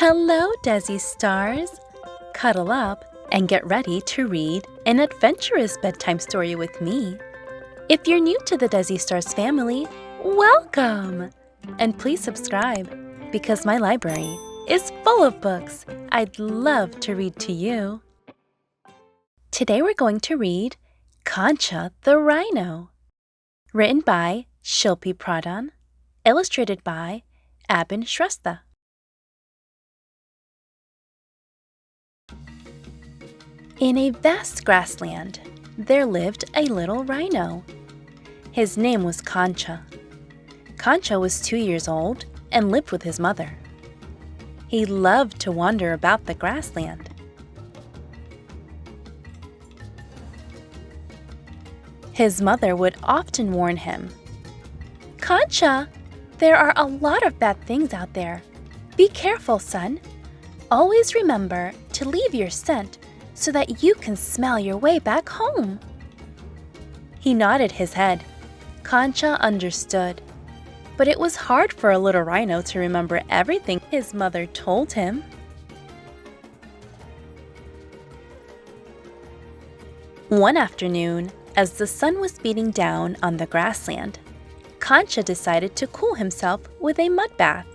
Hello, Dessi stars! Cuddle up and get ready to read an adventurous bedtime story with me. If you're new to the Dessi Stars family, welcome! And please subscribe because my library is full of books I'd love to read to you. Today we're going to read Kanchha the Rhino, written by Shilpi Pradhan, illustrated by Abin Shrestha. In a vast grassland, there lived a little rhino. His name was Kanchha. Kanchha was 2 years old and lived with his mother. He loved to wander about the grassland. His mother would often warn him, "Kanchha, there are a lot of bad things out there. Be careful, son. Always remember to leave your scent so that you can smell your way back home." He nodded his head. Kanchha understood, but it was hard for a little rhino to remember everything his mother told him. One afternoon, as the sun was beating down on the grassland, Kanchha decided to cool himself with a mud bath.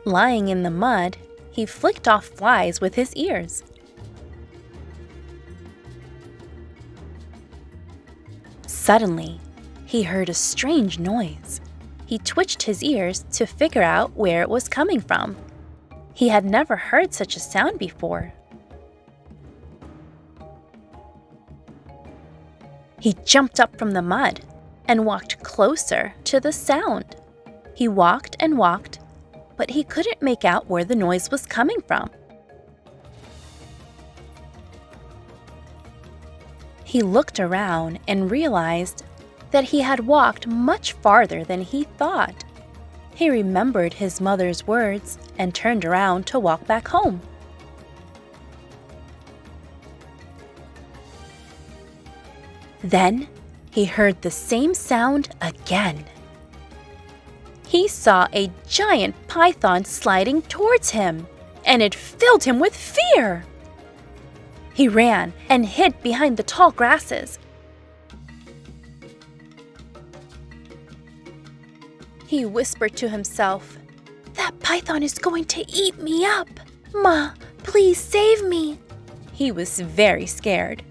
Lying in the mud, he flicked off flies with his ears. Suddenly, he heard a strange noise. He twitched his ears to figure out where it was coming from. He had never heard such a sound before. He jumped up from the mud and walked closer to the sound. He walked and walked, but he couldn't make out where the noise was coming from. He looked around and realized that he had walked much farther than he thought. He remembered his mother's words and turned around to walk back home. Then he heard the same sound again. He saw a giant python sliding towards him, and it filled him with fear. He ran and hid behind the tall grasses. He whispered to himself, "That python is going to eat me up. Ma, please save me." He was very scared.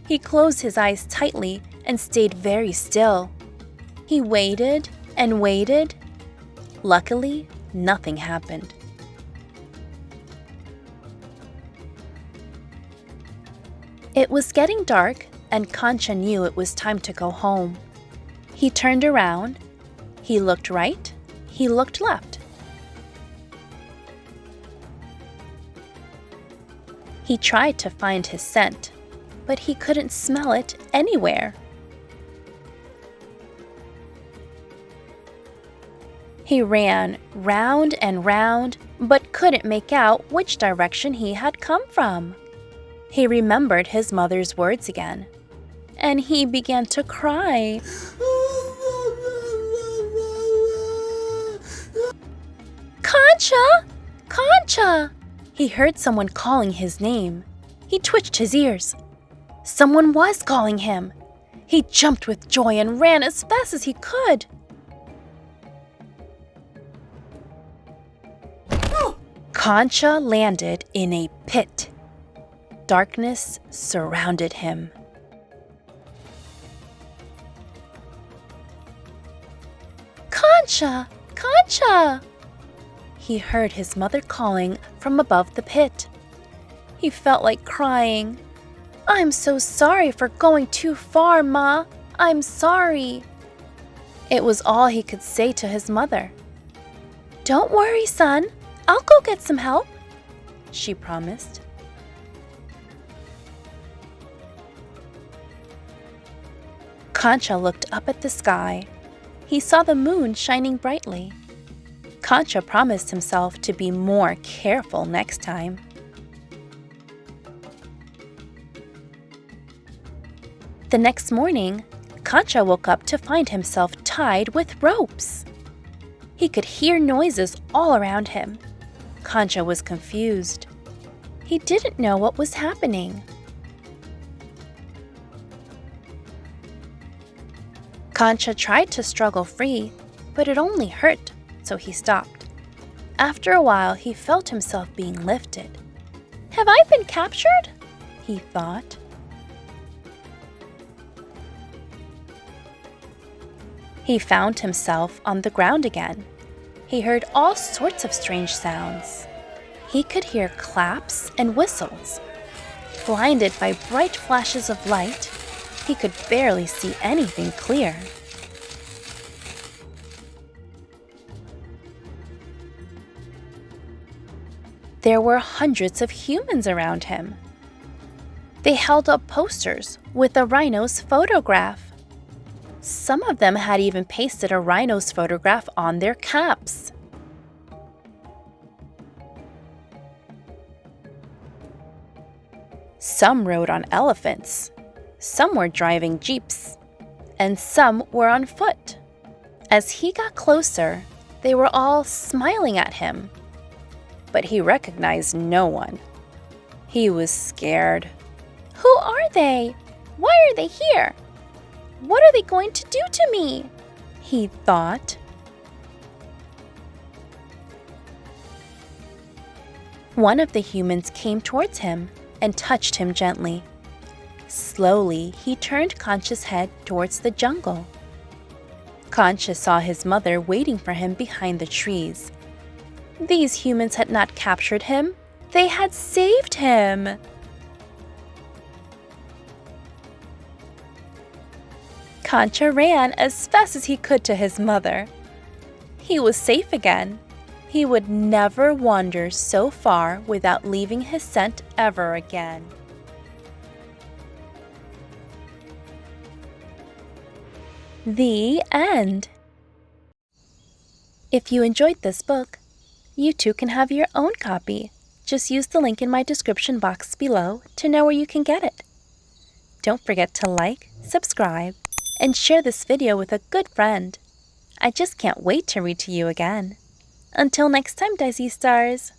He closed his eyes tightly and stayed very still. He waited and waited. Luckily, nothing happened. It was getting dark, and Kanchha knew it was time to go home. He turned around. He looked right. He looked left. He tried to find his scent, but he couldn't smell it anywhere. He ran round and round, but couldn't make out which direction he had come from. He remembered his mother's words again, and he began to cry. "Kanchha! Kanchha!" He heard someone calling his name. He twitched his ears. Someone was calling him. He jumped with joy and ran as fast as he could. Kanchha landed in a pit. Darkness surrounded him. "Kanchha! Kanchha!" He heard his mother calling from above the pit. He felt like crying. "I'm so sorry for going too far, Ma. I'm sorry." It was all he could say to his mother. "Don't worry, son. I'll go get some help," she promised. Kanchha looked up at the sky. He saw the moon shining brightly. Kanchha promised himself to be more careful next time. The next morning, Kanchha woke up to find himself tied with ropes. He could hear noises all around him. Kanchha was confused. He didn't know what was happening. Kanchha tried to struggle free, but it only hurt, so he stopped. After a while, he felt himself being lifted. "Have I been captured?" he thought. He found himself on the ground again. He heard all sorts of strange sounds. He could hear claps and whistles. Blinded by bright flashes of light, he could barely see anything clear. There were hundreds of humans around him. They held up posters with a rhino's photograph. Some of them had even pasted a rhino's photograph on their caps. Some rode on elephants, some were driving jeeps, and some were on foot. As he got closer, they were all smiling at him. But he recognized no one. He was scared. "Who are they? Why are they here? What are they going to do to me?" he thought. One of the humans came towards him and touched him gently. Slowly, he turned Kanchha's head towards the jungle. Kanchha saw his mother waiting for him behind the trees. These humans had not captured him. They had saved him. Kanchha ran as fast as he could to his mother. He was safe again. He would never wander so far without leaving his scent ever again. The end. If you enjoyed this book, you too can have your own copy. Just use the link in my description box below to know where you can get it. Don't forget to like, subscribe, and share this video with a good friend. I just can't wait to read to you again. Until next time, Dessi Stars!